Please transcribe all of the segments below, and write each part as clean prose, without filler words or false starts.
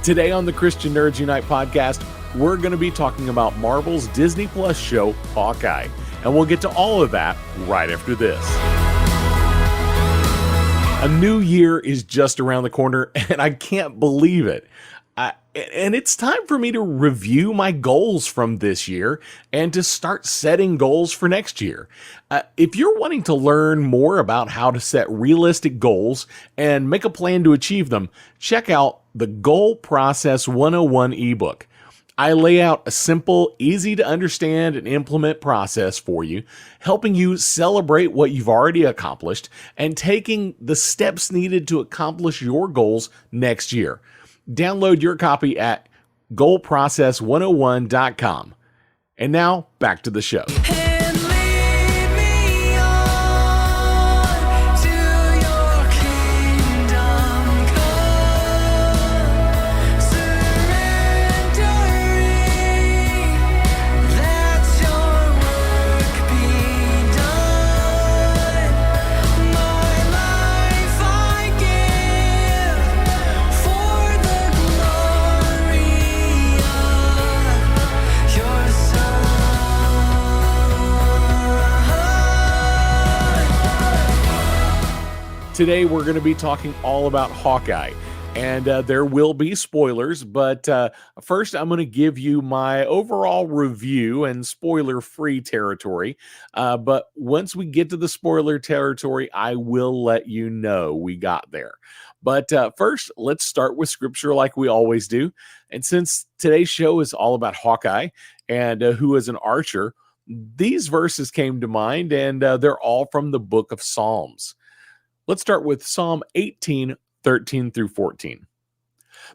Today on the Christian Nerds Unite podcast, we're going to be talking about Marvel's Disney Plus show, Hawkeye. And we'll get to all of that right after this. A new year is just around the corner, and I can't believe it. And it's time for me to review my goals from this year and to start setting goals for next year. If you're wanting to learn more about how to set realistic goals and make a plan to achieve them, check out the Goal Process 101 ebook. I lay out a simple, easy to understand and implement process for you, helping you celebrate what you've already accomplished and taking the steps needed to accomplish your goals next year. Download your copy at goalprocess101.com. And now, back to the show. Today, we're going to be talking all about Hawkeye, and there will be spoilers, but first I'm going to give you my overall review and spoiler-free territory, but once we get to the spoiler territory, I will let you know we got there. But first, let's start with scripture like we always do, and since today's show is all about Hawkeye and who is an archer, these verses came to mind, and they're all from the book of Psalms. Let's start with Psalm 18, 13 through 14.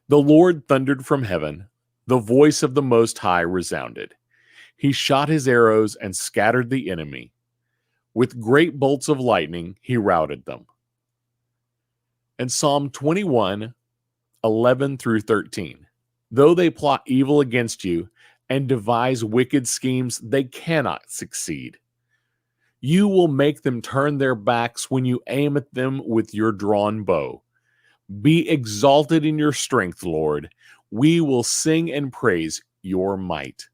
The Lord thundered from heaven. The voice of the Most High resounded. He shot his arrows and scattered the enemy. With great bolts of lightning, he routed them. And Psalm 21, 11 through 13. Though they plot evil against you and devise wicked schemes, they cannot succeed. You will make them turn their backs when you aim at them with your drawn bow. Be exalted in your strength, Lord. We will sing and praise your might.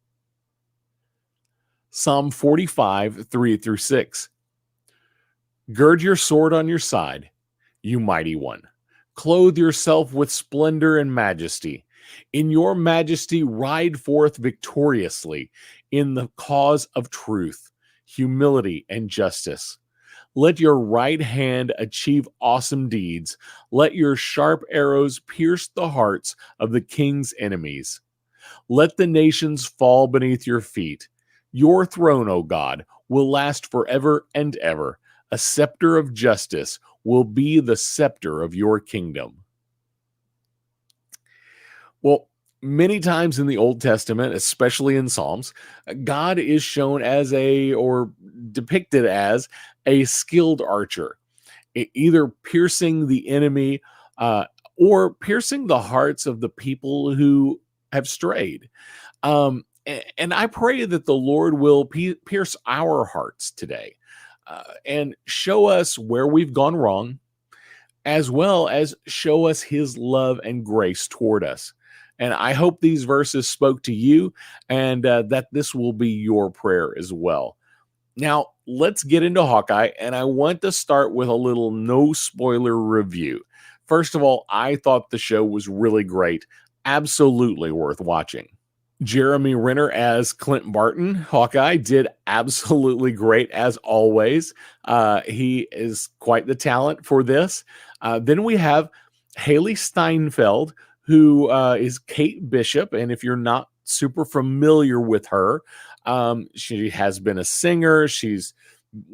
Psalm 45, 3 through 6. Gird your sword on your side, you mighty one. Clothe yourself with splendor and majesty. In your majesty ride forth victoriously in the cause of truth, humility, and justice. Let your right hand achieve awesome deeds. Let your sharp arrows pierce the hearts of the king's enemies. Let the nations fall beneath your feet. Your throne, O God, will last forever and ever. A scepter of justice will be the scepter of your kingdom. Well, many times in the Old Testament, especially in Psalms, God is shown as or depicted as a skilled archer, either piercing the enemy or piercing the hearts of the people who have strayed. And I pray that the Lord will pierce our hearts today and show us where we've gone wrong, as well as show us his love and grace toward us. And I hope these verses spoke to you and that this will be your prayer as well. Now, let's get into Hawkeye, and I want to start with a little no spoiler review. First of all, I thought the show was really great. Absolutely worth watching. Jeremy Renner as Clint Barton, Hawkeye, did absolutely great as always. He is quite the talent for this. Then we have Haley Steinfeld, who is Kate Bishop. And if you're not super familiar with her, she has been a singer.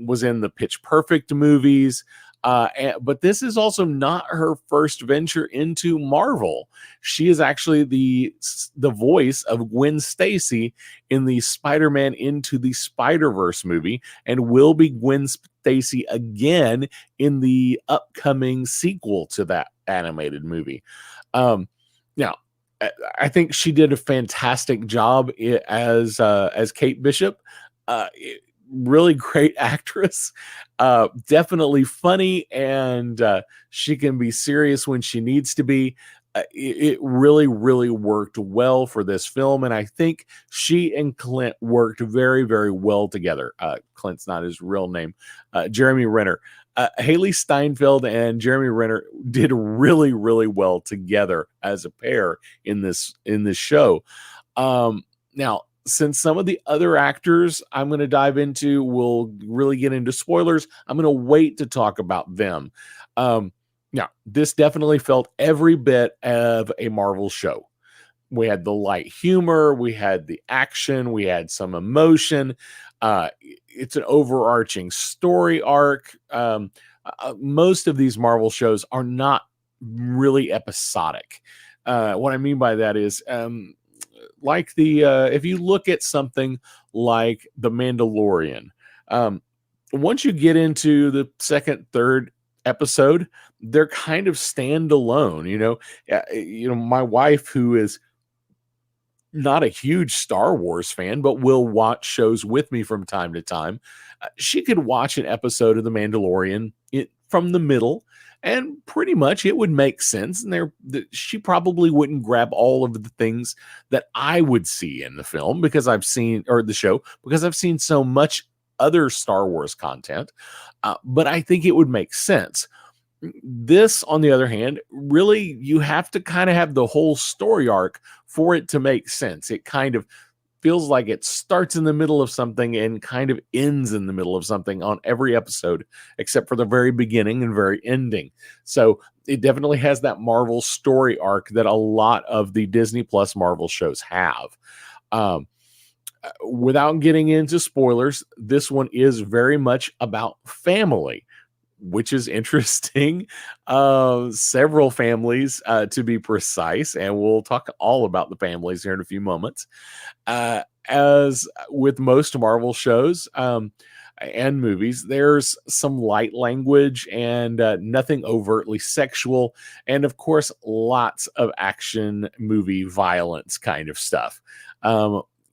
Was in the Pitch Perfect movies. But this is also not her first venture into Marvel. She is actually the voice of Gwen Stacy in the Spider-Man Into the Spider-Verse movie and will be Gwen Stacy again in the upcoming sequel to that animated movie. Now, I think she did a fantastic job as Kate Bishop. Really great actress, definitely funny, and she can be serious when she needs to be. It really, really worked well for this film, and I think she and Clint worked very, very well together. Clint's not his real name. Jeremy Renner. Haley Steinfeld and Jeremy Renner did really, really well together as a pair in this show. Now, since some of the other actors I'm going to dive into will really get into spoilers, I'm going to wait to talk about them. Now, this definitely felt every bit of a Marvel show. We had the light humor, we had the action, we had some emotion. It's an overarching story arc. Most of these Marvel shows are not really episodic. What I mean by that is, like if you look at something like The Mandalorian, once you get into the second, third episode, they're kind of standalone. My wife, who is not a huge Star Wars fan, but will watch shows with me from time to time, she could watch an episode of The Mandalorian from the middle, and pretty much it would make sense. And she probably wouldn't grab all of the things that I would see in the film because I've seen, or the show, because I've seen so much other Star Wars content. But I think it would make sense. This, on the other hand, really, you have to kind of have the whole story arc for it to make sense. It kind of feels like it starts in the middle of something and kind of ends in the middle of something on every episode, except for the very beginning and very ending. So it definitely has that Marvel story arc that a lot of the Disney Plus Marvel shows have. Without getting into spoilers, this one is very much about family, which is interesting. Several families, to be precise, and we'll talk all about the families here in a few moments. As with most Marvel shows and movies, there's some light language and nothing overtly sexual, and of course, lots of action movie violence kind of stuff.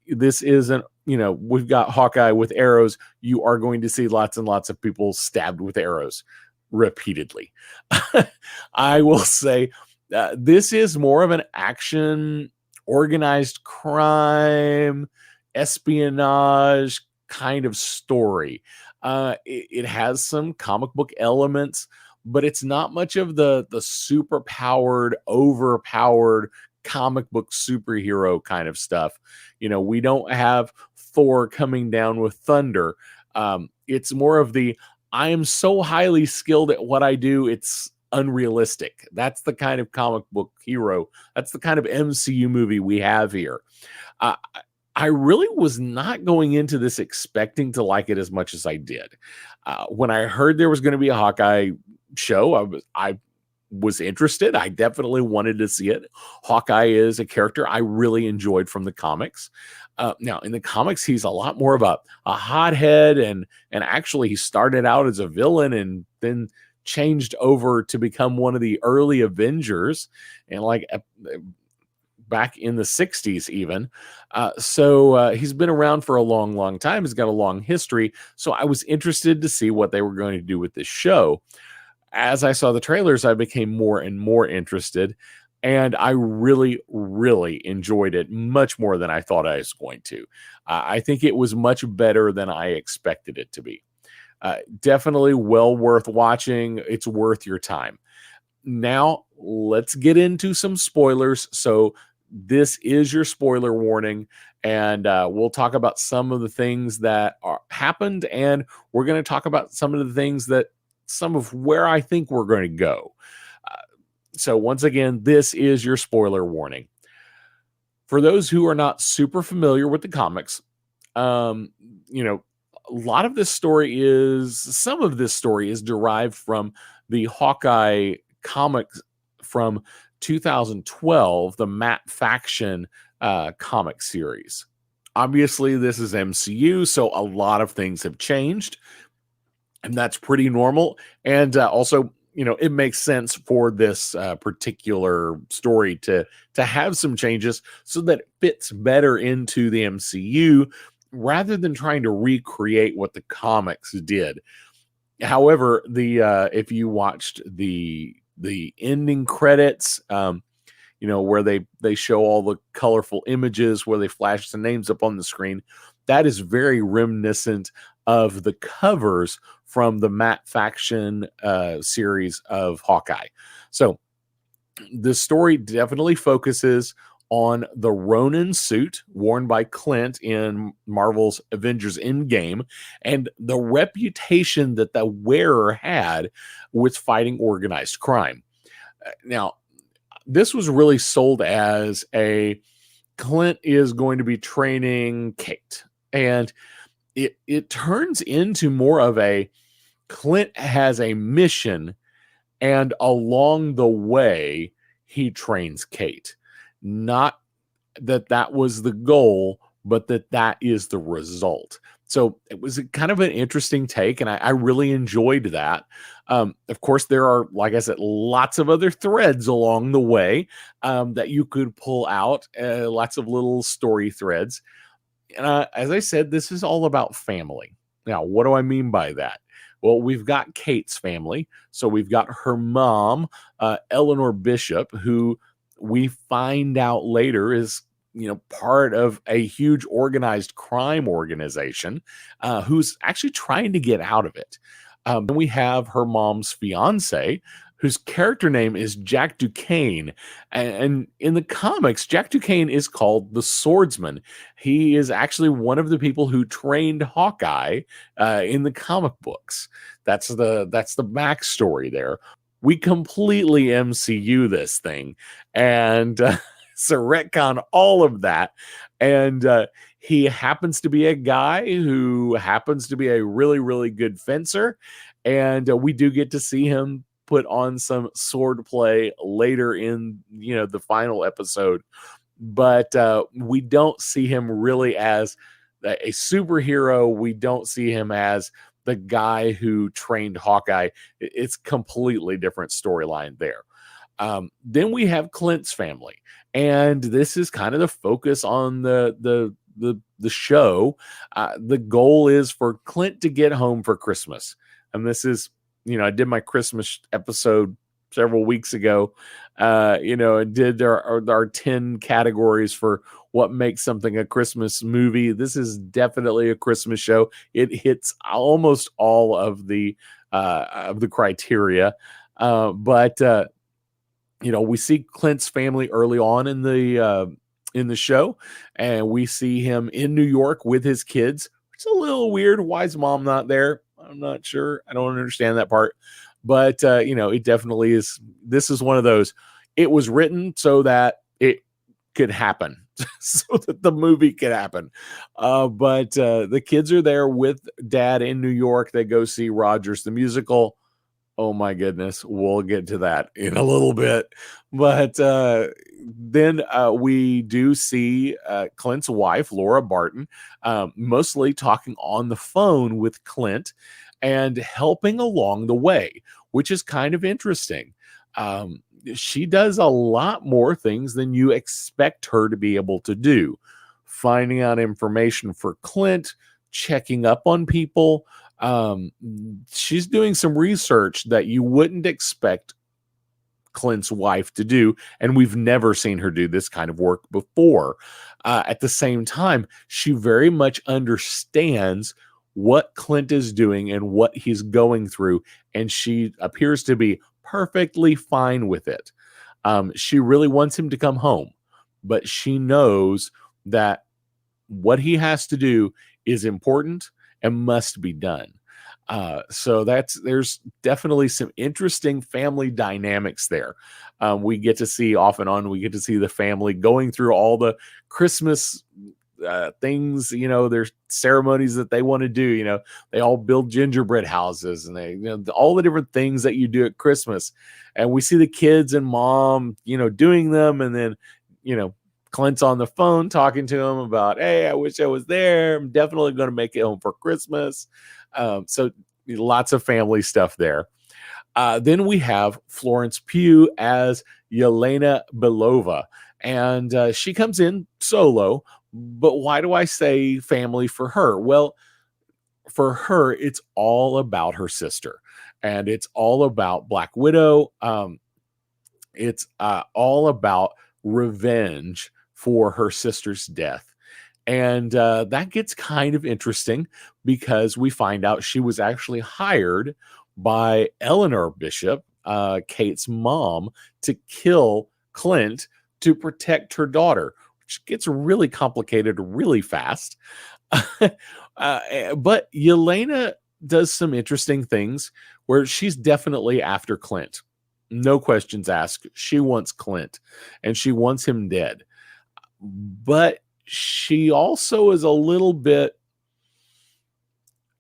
This isn't, we've got Hawkeye with arrows. You are going to see lots and lots of people stabbed with arrows repeatedly. I will say this is more of an action, organized crime, espionage kind of story. It has some comic book elements, but it's not much of the super powered, overpowered comic book superhero kind of stuff. We don't have Thor coming down with thunder. It's more of the, I am so highly skilled at what I do, it's unrealistic. That's the kind of comic book hero. That's the kind of MCU movie we have here. I really was not going into this expecting to like it as much as I did. When I heard there was going to be a Hawkeye show, I was interested. I definitely wanted to see it. Hawkeye is a character I really enjoyed from the comics. Now, in the comics, he's a lot more of a hothead, and actually he started out as a villain and then changed over to become one of the early Avengers, and back in the 60s even. So he's been around for a long, long time. He's got a long history. So I was interested to see what they were going to do with this show. As I saw the trailers, I became more and more interested, and I really, really enjoyed it much more than I thought I was going to. I think it was much better than I expected it to be. Definitely well worth watching. It's worth your time. Now, let's get into some spoilers. So this is your spoiler warning, and we'll talk about some of the things that happened, and we're going to talk about some of the things some of where I think we're going to go. So once again, this is your spoiler warning. For those who are not super familiar with the comics, a lot of this story some of this story is derived from the Hawkeye comics from 2012, the Matt Faction comic series. Obviously, this is MCU, so a lot of things have changed, and that's pretty normal. And also, it makes sense for this particular story to have some changes so that it fits better into the MCU rather than trying to recreate what the comics did. However, if you watched the ending credits, where they show all the colorful images, where they flash the names up on the screen. That is very reminiscent of the covers from the Matt Faction series of Hawkeye. So the story definitely focuses on the Ronin suit worn by Clint in Marvel's Avengers Endgame and the reputation that the wearer had with fighting organized crime. Now, this was really sold as a Clint is going to be training Kate, and it turns into more of a Clint has a mission, and along the way he trains Kate. Not that was the goal, but that is the result. So it was kind of an interesting take, and I really enjoyed that. Of course, there are, like I said, lots of other threads along the way that you could pull out, lots of little story threads. And as I said, this is all about family. Now, what do I mean by that? Well, we've got Kate's family. So we've got her mom, Eleanor Bishop, who we find out later is part of a huge organized crime organization who's actually trying to get out of it. Then we have her mom's fiance, whose character name is Jack Duquesne. And in the comics, Jack Duquesne is called the Swordsman. He is actually one of the people who trained Hawkeye in the comic books. That's the backstory there. We completely MCU this thing, and so retcon all of that. And he happens to be a guy who happens to be a really, really good fencer. And we do get to see him put on some sword play later in, the final episode. But we don't see him really as a superhero. We don't see him as the guy who trained Hawkeye. It's completely different storyline there. Then we have Clint's family, and this is kind of the focus on the show. The goal is for Clint to get home for Christmas, and this is, I did my Christmas episode several weeks ago, and did our 10 categories for what makes something a Christmas movie. This is definitely a Christmas show. It hits almost all of the criteria. But we see Clint's family early on in the show, and we see him in New York with his kids. It's a little weird. Why is mom not there? I'm not sure. I don't understand that part. But it definitely is. This is one of those. It was written so that it could happen, so that the movie could happen. But the kids are there with dad in New York. They go see Rogers the musical. Oh my goodness, we'll get to that in a little bit. But then we do see Clint's wife, Laura Barton, mostly talking on the phone with Clint and helping along the way, which is kind of interesting. She does a lot more things than you expect her to be able to do. Finding out information for Clint, checking up on people. She's doing some research that you wouldn't expect Clint's wife to do, and we've never seen her do this kind of work before. At the same time, she very much understands what Clint is doing and what he's going through, and she appears to be perfectly fine with it. She really wants him to come home, but she knows that what he has to do is important and must be done. So there's definitely some interesting family dynamics there. We get to see off and on, we get to see the family going through all the Christmas things, there's ceremonies that they want to do. They all build gingerbread houses, and they, all the different things that you do at Christmas. And we see the kids and mom, doing them. And then, Clint's on the phone talking to him about, hey, I wish I was there. I'm definitely going to make it home for Christmas. So lots of family stuff there. Then we have Florence Pugh as Yelena Belova, and she comes in solo. But why do I say family for her? Well, for her, it's all about her sister, and it's all about Black Widow. It's all about revenge for her sister's death. And that gets kind of interesting because we find out she was actually hired by Eleanor Bishop, Kate's mom, to kill Clint to protect her daughter, which gets really complicated really fast. But Yelena does some interesting things where she's definitely after Clint. No questions asked. She wants Clint and she wants him dead. But she also is a little bit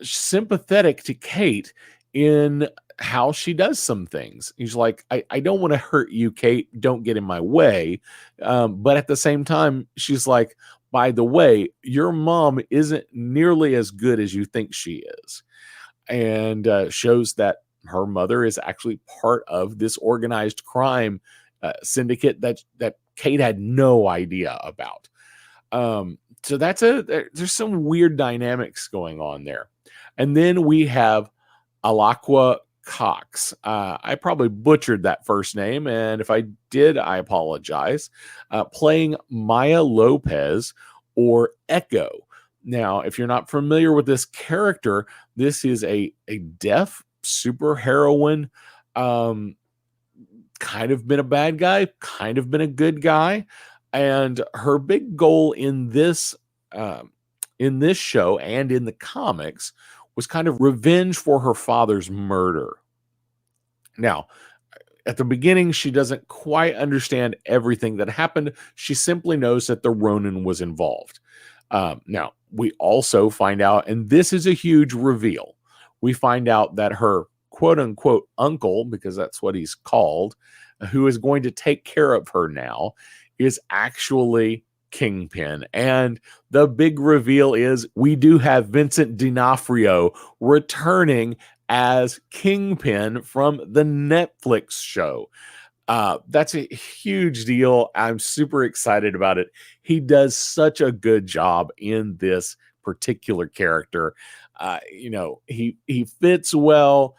sympathetic to Kate in how she does some things. He's like, I don't want to hurt you, Kate. Don't get in my way. But at the same time, she's like, by the way, your mom isn't nearly as good as you think she is. And shows that her mother is actually part of this organized crime syndicate that Kate had no idea about. So there's some weird dynamics going on there. And then we have Alaqua Cox. I probably butchered that first name, and if I did, I apologize. Playing Maya Lopez, or Echo. Now, if you're not familiar with this character, this is a deaf superheroine, kind of been a bad guy, kind of been a good guy, and her big goal in this show and in the comics was kind of revenge for her father's murder. Now, at the beginning, she doesn't quite understand everything that happened. She simply knows that the Ronin was involved. Now, we also find out, and this is a huge reveal, we find out that her quote-unquote uncle, because that's what he's called, who is going to take care of her now, is actually Kingpin. And the big reveal is we do have Vincent D'Onofrio returning as Kingpin from the Netflix show. That's a huge deal. I'm super excited about it. He does such a good job in this particular character. He fits well.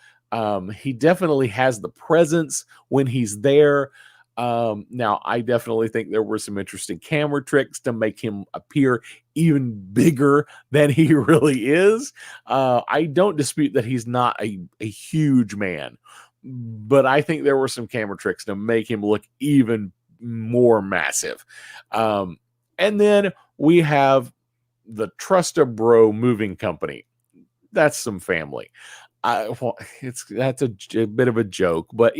He definitely has the presence when he's there. Now, I definitely think there were some interesting camera tricks to make him appear even bigger than he really is. I don't dispute that he's not a huge man, but I think there were some camera tricks to make him look even more massive. And then we have the Trust a Bro Moving Company. That's some family. That's a bit of a joke, but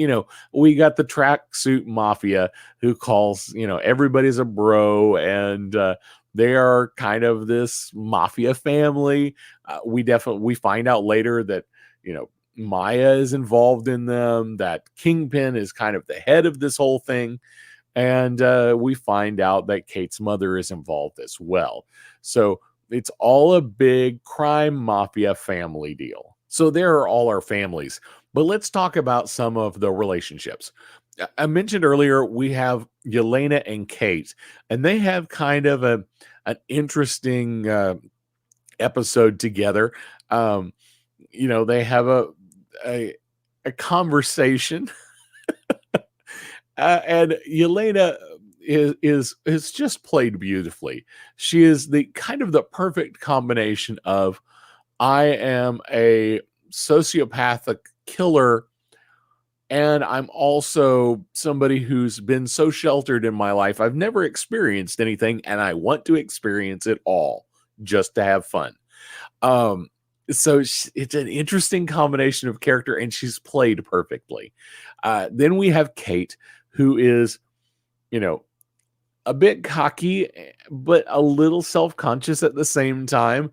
we got the Tracksuit Mafia who calls everybody's a bro, and they are kind of this mafia family. We find out later that Maya is involved in them, that Kingpin is kind of the head of this whole thing, and we find out that Kate's mother is involved as well. So it's all a big crime mafia family deal. So there are all our families, but let's talk about some of the relationships. I mentioned earlier, we have Yelena and Kate, and they have kind of an interesting episode together. They have a conversation, and Yelena is just played beautifully. She is the kind of the perfect combination of, I am a sociopathic killer, and I'm also somebody who's been so sheltered in my life. I've never experienced anything, and I want to experience it all just to have fun. So it's an interesting combination of character, and she's played perfectly. Then we have Kate, who is, a bit cocky, but a little self-conscious at the same time.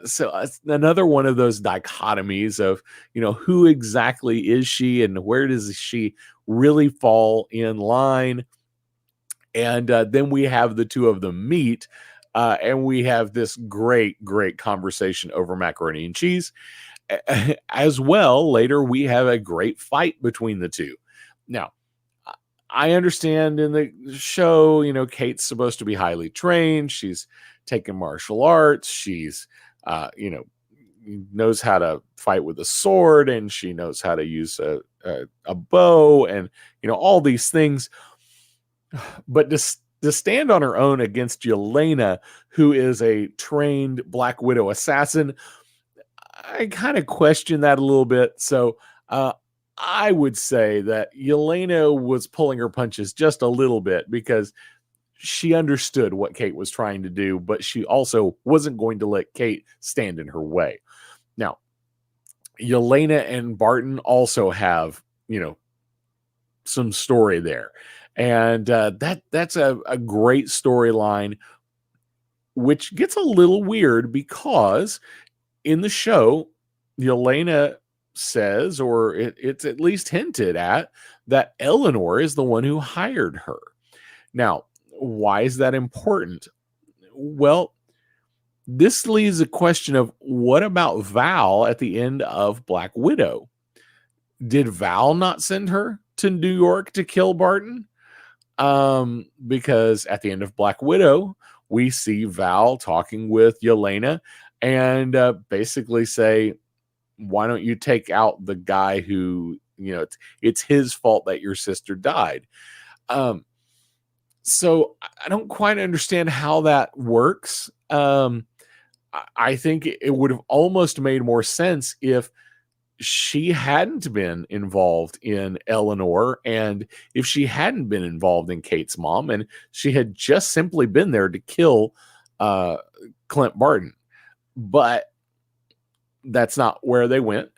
So another one of those dichotomies of, who exactly is she and where does she really fall in line? And then we have the two of them meet, and we have this great, great conversation over macaroni and cheese. As well, later we have a great fight between the two. Now, I understand in the show, Kate's supposed to be highly trained. She's taken martial arts. She's, knows how to fight with a sword, and she knows how to use a bow, and, all these things. But to stand on her own against Yelena, who is a trained Black Widow assassin, I kind of question that a little bit. So uh, I would say that Yelena was pulling her punches just a little bit because she understood what Kate was trying to do, but she also wasn't going to let Kate stand in her way. Now, Yelena and Barton also have, some story there. And that's a great storyline, which gets a little weird because in the show, Yelena says, or it's at least hinted at, that Eleanor is the one who hired her. Now, why is that important? Well, this leaves a question of what about Val at the end of Black Widow? Did Val not send her to New York to kill Barton? Because at the end of Black Widow, we see Val talking with Yelena and basically say, why don't you take out the guy who, it's his fault that your sister died. So I don't quite understand how that works. I think it would have almost made more sense if she hadn't been involved in Eleanor and if she hadn't been involved in Kate's mom and she had just simply been there to kill Clint Barton. But that's not where they went.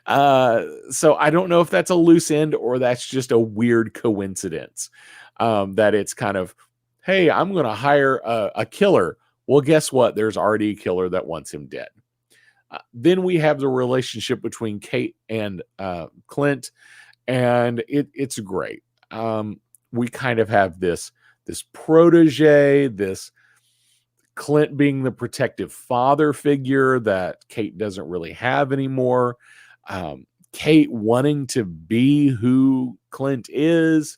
So I don't know if that's a loose end or that's just a weird coincidence. That it's kind of, hey, I'm going to hire a killer. Well, guess what? There's already a killer that wants him dead. Then we have the relationship between Kate and Clint, and it's great. We kind of have this protege, this Clint being the protective father figure that Kate doesn't really have anymore. Kate wanting to be who Clint is.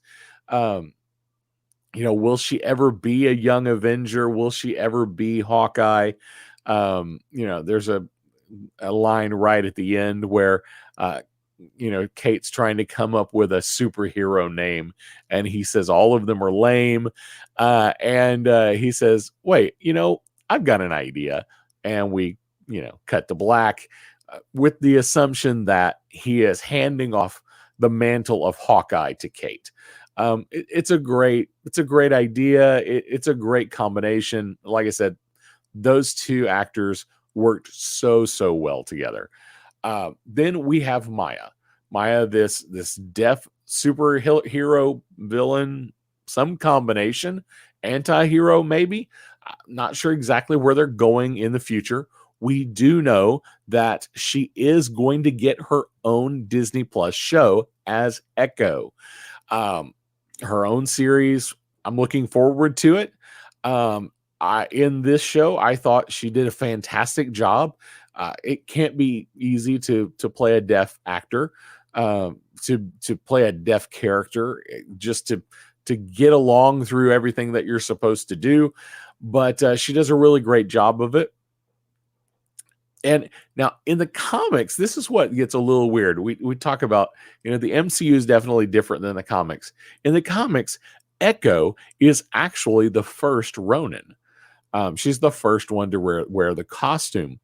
Will she ever be a young Avenger? Will she ever be Hawkeye? There's a line right at the end where Kate's trying to come up with a superhero name and he says all of them are lame, and he says, wait, I've got an idea, and we cut to black with the assumption that he is handing off the mantle of Hawkeye to Kate. It's a great idea. It's a great combination. Like I said, those two actors worked so well together. Then we have Maya, this deaf superhero villain, some combination, anti-hero maybe. Not sure exactly where they're going in the future. We do know that she is going to get her own Disney Plus show as Echo. Her own series. I'm looking forward to it. In this show, I thought she did a fantastic job. It can't be easy to play a deaf actor, to play a deaf character, just to get along through everything that you're supposed to do. But she does a really great job of it. And now in the comics, this is what gets a little weird. We talk about, the MCU is definitely different than the comics. In the comics, Echo is actually the first Ronin. She's the first one to wear the costume.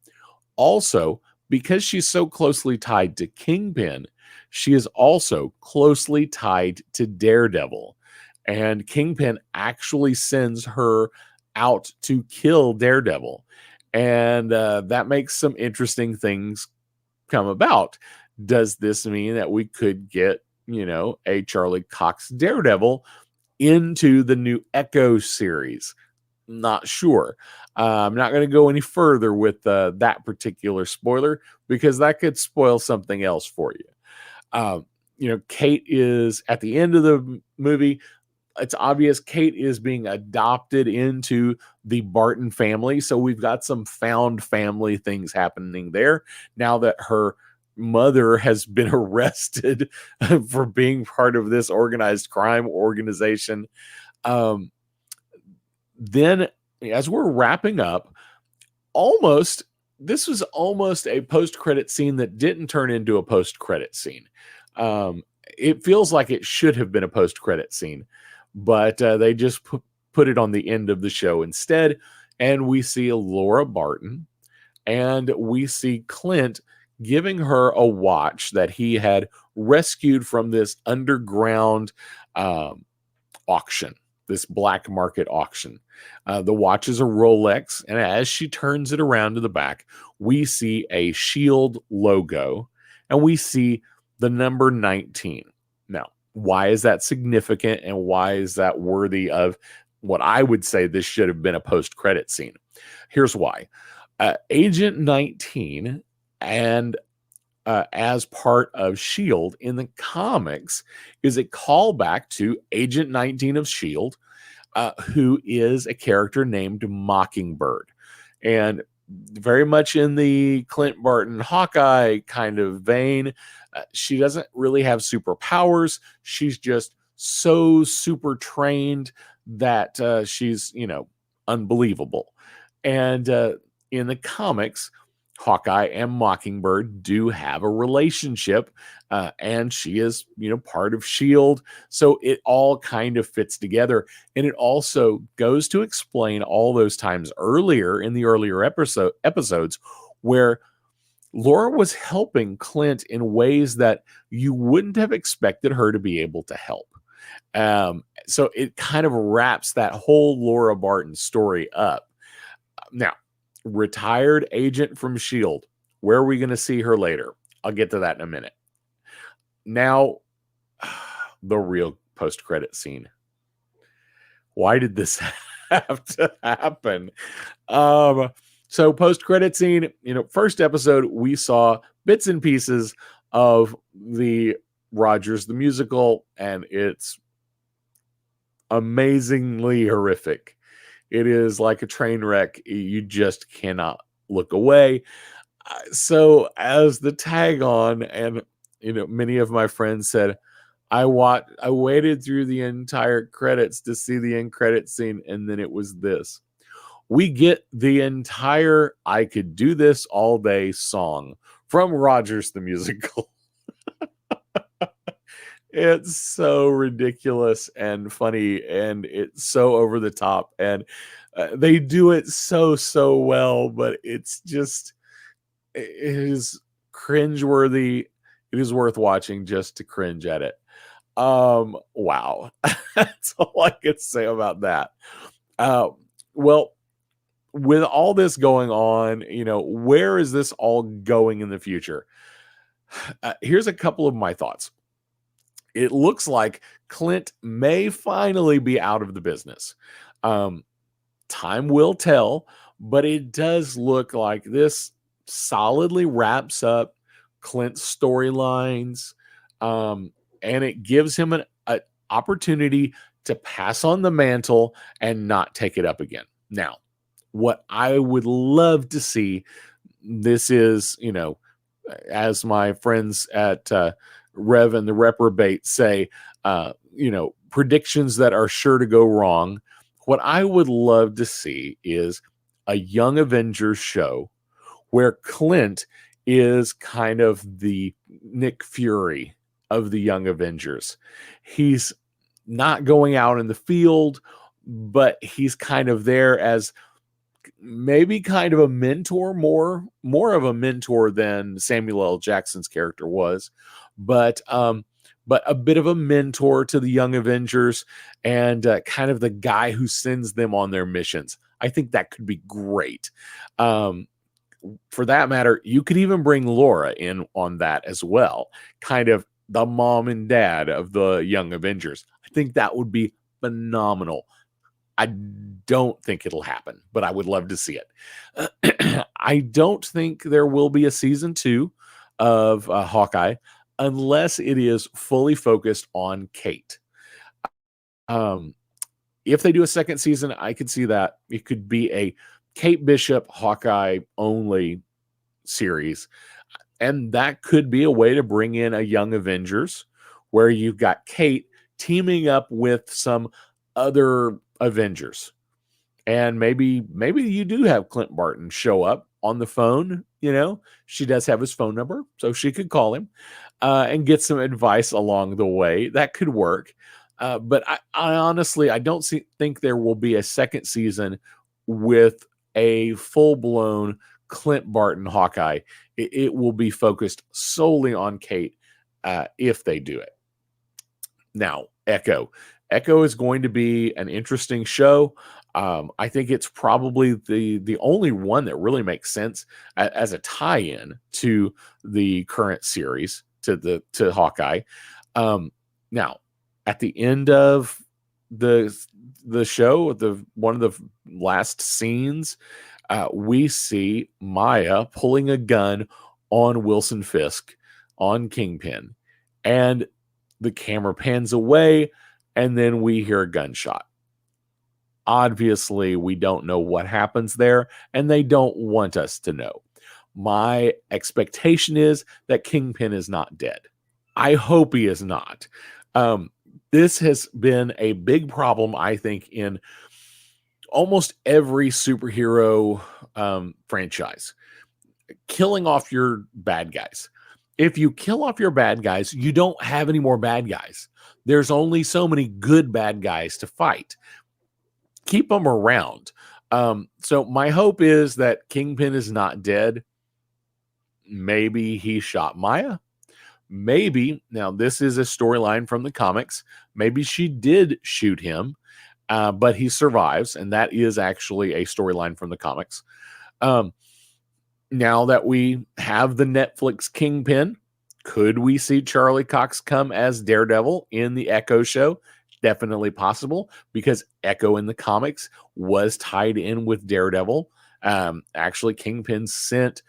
Also, because she's so closely tied to Kingpin, she is also closely tied to Daredevil. And Kingpin actually sends her out to kill Daredevil. And that makes some interesting things come about. Does this mean that we could get, a Charlie Cox Daredevil into the new Echo series? Not sure. I'm not going to go any further with that particular spoiler because that could spoil something else for you. Kate is at the end of the movie. It's obvious Kate is being adopted into the Barton family. So we've got some found family things happening there now that her mother has been arrested for being part of this organized crime organization. Then as we're wrapping up, this was almost a post-credit scene that didn't turn into a post-credit scene. It feels like it should have been a post-credit scene. but they just put it on the end of the show instead. And we see Laura Barton, and we see Clint giving her a watch that he had rescued from this underground um, auction, this black market auction. The watch is a Rolex, and as she turns it around to the back, we see a Shield logo, and we see the number 19. Now, why is that significant, and why is that worthy of what I would say this should have been a post-credit scene? Here's why. Agent 19 and as part of Shield in the comics is a callback to Agent 19 of Shield, who is a character named Mockingbird, and very much in the Clint Barton Hawkeye kind of vein. She doesn't really have superpowers. She's just so super trained that she's unbelievable. And in the comics, Hawkeye and Mockingbird do have a relationship, and she is, part of Shield. So it all kind of fits together, and it also goes to explain all those times earlier in the earlier episodes where Laura was helping Clint in ways that you wouldn't have expected her to be able to help. So it kind of wraps that whole Laura Barton story up. Now, retired agent from Shield. Where are we going to see her later? I'll get to that in a minute. Now, the real post-credit scene. Why did this have to happen? So post-credit scene, first episode, we saw bits and pieces of the Rogers the musical, and it's amazingly horrific. It is like a train wreck. You just cannot look away. So as the tag on, and many of my friends said, I waited through the entire credits to see the end credit scene, and then it was this. We get the entire I Could Do This All Day song from Rogers the musical. It's so ridiculous and funny, and it's so over the top, and they do it so well, but it's just, it is cringeworthy. It is worth watching just to cringe at it. Wow. That's all I could say about that. Well, with all this going on, where is this all going in the future? Here's a couple of my thoughts. It looks like Clint may finally be out of the business. Time will tell, but it does look like this solidly wraps up Clint's storylines, and it gives him an opportunity to pass on the mantle and not take it up again. Now, what I would love to see, this is, as my friends at Rev and the Reprobate say, predictions that are sure to go wrong. What I would love to see is a Young Avengers show where Clint is kind of the Nick Fury of the Young Avengers. He's not going out in the field, but he's kind of there as maybe kind of a mentor, more of a mentor than Samuel L. Jackson's character was, but a bit of a mentor to the Young Avengers, and kind of the guy who sends them on their missions. I think that could be great. For that matter, you could even bring Laura in on that as well, kind of the mom and dad of the Young Avengers. I think that would be phenomenal. I don't think it'll happen, but I would love to see it. I don't think there will be a season 2 of Hawkeye unless it is fully focused on Kate. If they do a second season, I could see that. It could be a Kate Bishop Hawkeye only series. And that could be a way to bring in a Young Avengers where you've got Kate teaming up with some other Avengers. And maybe you do have Clint Barton show up on the phone. She does have his phone number, so she could call him and get some advice along the way. That could work. But I honestly, I don't think there will be a second season with a full blown Clint Barton Hawkeye. It will be focused solely on Kate if they do it. Now, Echo. Echo is going to be an interesting show. I think it's probably the only one that really makes sense as a tie-in to the current series to Hawkeye. Now, at the end of the show, the one of the last scenes, we see Maya pulling a gun on Wilson Fisk on Kingpin, and the camera pans away, and then we hear a gunshot. Obviously, we don't know what happens there, and they don't want us to know. My expectation is that Kingpin is not dead. I hope he is not. This has been a big problem, I think, in almost every superhero franchise. Killing off your bad guys. If you kill off your bad guys, you don't have any more bad guys. There's only so many good bad guys to fight. Keep them around. So my hope is that Kingpin is not dead. Maybe he shot Maya. Maybe, now this is a storyline from the comics, maybe she did shoot him, but he survives, and that is actually a storyline from the comics. Now that we have the Netflix Kingpin, could we see Charlie Cox come as Daredevil in the Echo show? Definitely possible, because Echo in the comics was tied in with Daredevil. Actually, Kingpin sent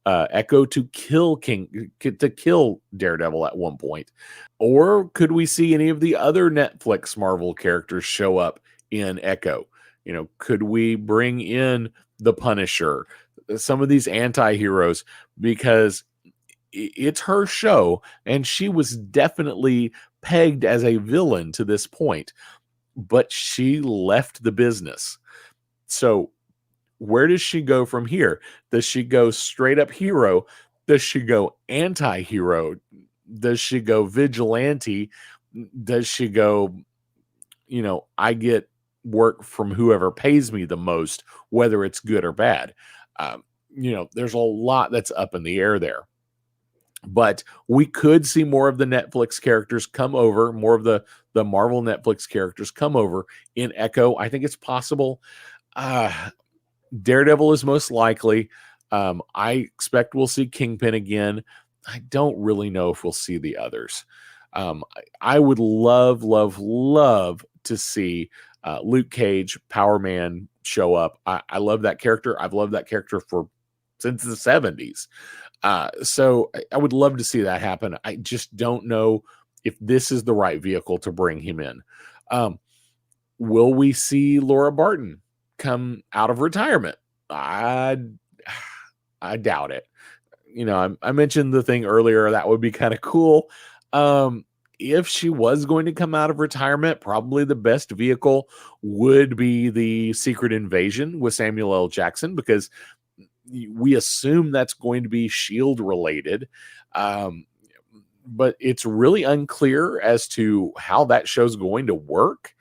Echo to kill Daredevil at one point. Or could we see any of the other Netflix Marvel characters show up in Echo? Could we bring in the Punisher, some of these anti-heroes, because it's her show and she was definitely pegged as a villain to this point, but she left the business. So where does she go from here? Does she go straight up hero? Does she go anti-hero? Does she go vigilante? Does she go, I get work from whoever pays me the most, whether it's good or bad? There's a lot that's up in the air there. But we could see more of the Netflix characters come over, more of the Marvel Netflix characters come over in Echo. I think it's possible. Daredevil is most likely. I expect we'll see Kingpin again. I don't really know if we'll see the others. I would love, love, love to see Luke Cage, Power Man, show up. I love that character. I've loved that character since the 70s. So I would love to see that happen. I just don't know if this is the right vehicle to bring him in. Will we see Laura Barton come out of retirement? I doubt it. I mentioned the thing earlier that would be kind of cool. If she was going to come out of retirement, probably the best vehicle would be the Secret Invasion with Samuel L. Jackson, because we assume that's going to be S.H.I.E.L.D. related. But it's really unclear as to how that show's going to work,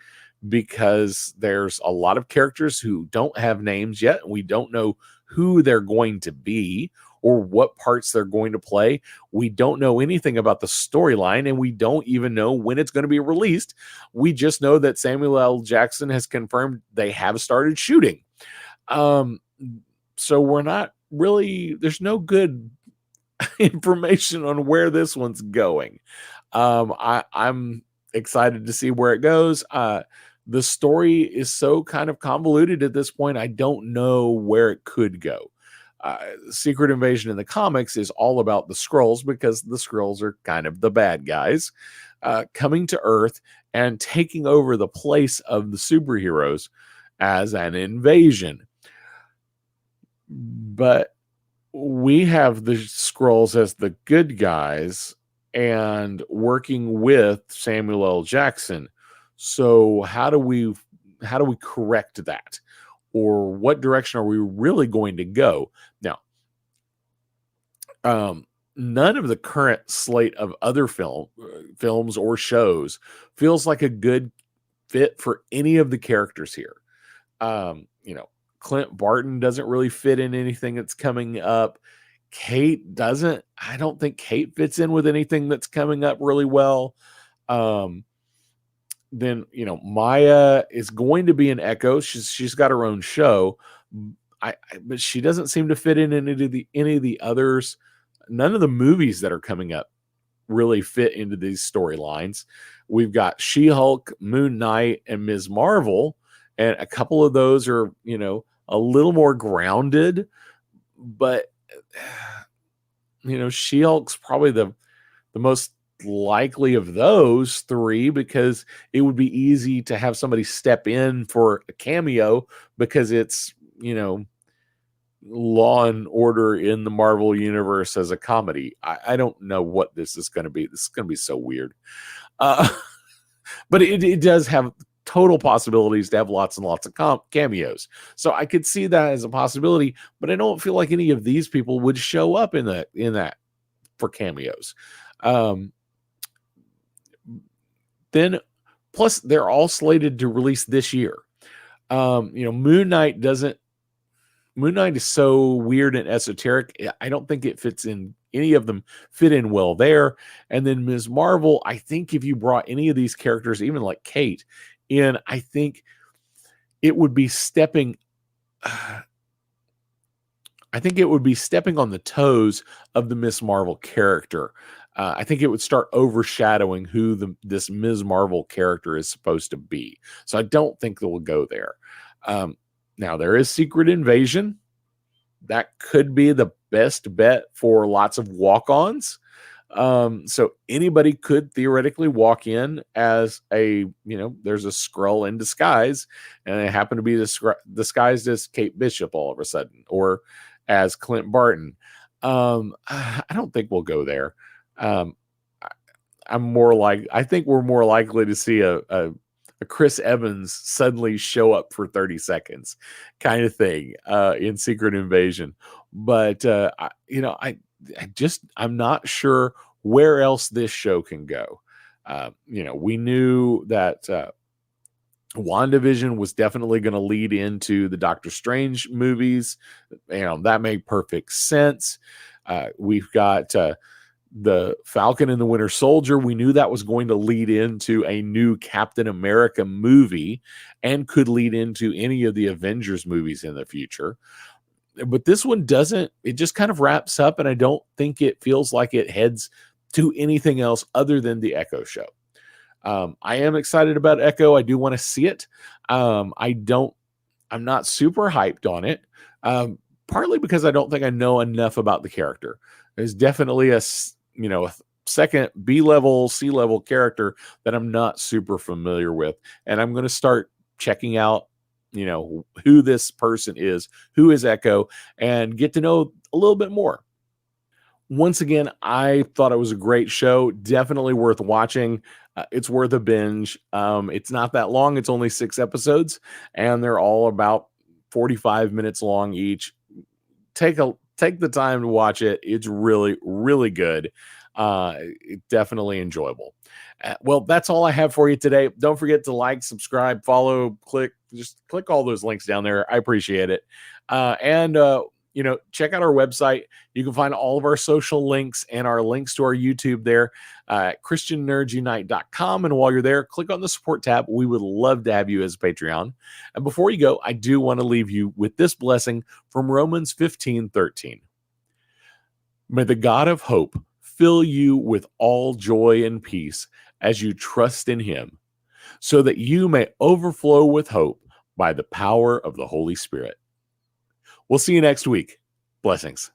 because there's a lot of characters who don't have names yet. We don't know who they're going to be or what parts they're going to play. We don't know anything about the storyline, and we don't even know when it's going to be released. We just know that Samuel L. Jackson has confirmed they have started shooting. So we're not really, there's no good information on where this one's going. I'm excited to see where it goes. The story is so kind of convoluted at this point. I don't know where it could go. Secret Invasion in the comics is all about the Skrulls, because the Skrulls are kind of the bad guys, coming to Earth and taking over the place of the superheroes as an invasion. But we have the Skrulls as the good guys and working with Samuel L. Jackson. So how do we correct that? Or what direction are we really going to go? Now, none of the current slate of other films or shows feels like a good fit for any of the characters here. You know, Clint Barton doesn't really fit in anything that's coming up. Kate doesn't. I don't think Kate fits in with anything that's coming up really well. Um, then Maya is going to be an Echo. She's got her own show. But she doesn't seem to fit in any of the others. None of the movies that are coming up really fit into these storylines. We've got She-Hulk, Moon Knight, and Ms. Marvel, and a couple of those are a little more grounded. But She-Hulk's probably the most likely of those three, because it would be easy to have somebody step in for a cameo, because it's Law and Order in the Marvel universe as a comedy. I don't know what this is going to be. This is going to be so weird. But it does have total possibilities to have lots and lots of cameos. So I could see that as a possibility, but I don't feel like any of these people would show up in that for cameos. Then plus they're all slated to release this year. Moon Knight is so weird and esoteric. I don't think it fits in. Any of them fit in well there. And then Ms. Marvel, I think if you brought any of these characters, even like Kate, in, I think it would be stepping. I think it would be stepping on the toes of the Ms. Marvel character. I think it would start overshadowing who this Ms. Marvel character is supposed to be. So I don't think they will go there. Now, there is Secret Invasion. That could be the best bet for lots of walk-ons. So anybody could theoretically walk in as there's a Skrull in disguise, and they happen to be disguised as Kate Bishop all of a sudden, or as Clint Barton. I don't think we'll go there. I think we're more likely to see a Chris Evans suddenly show up for 30 seconds kind of thing in Secret Invasion. But I'm not sure where else this show can go. We knew that WandaVision was definitely going to lead into the Doctor Strange movies. That made perfect sense. We've got the Falcon and the Winter Soldier. We knew that was going to lead into a new Captain America movie and could lead into any of the Avengers movies in the future. But this one doesn't. It just kind of wraps up, and I don't think it feels like it heads to anything else other than the Echo show. I am excited about Echo. I do want to see it. I'm not super hyped on it, partly because I don't think I know enough about the character. There's definitely a second B-level, C-level character that I'm not super familiar with. And I'm going to start checking out, who this person is, who is Echo, and get to know a little bit more. Once again, I thought it was a great show. Definitely worth watching. It's worth a binge. It's not that long. It's only 6 episodes, and they're all about 45 minutes long each. Take the time to watch it. It's really, really good. Definitely enjoyable. Well, that's all I have for you today. Don't forget to like, subscribe, follow, just click all those links down there. I appreciate it. And check out our website. You can find all of our social links and our links to our YouTube there at ChristianNerdsUnite.com. And while you're there, click on the support tab. We would love to have you as a Patreon. And before you go, I do want to leave you with this blessing from Romans 15:13. May the God of hope fill you with all joy and peace as you trust in him, so that you may overflow with hope by the power of the Holy Spirit. We'll see you next week. Blessings.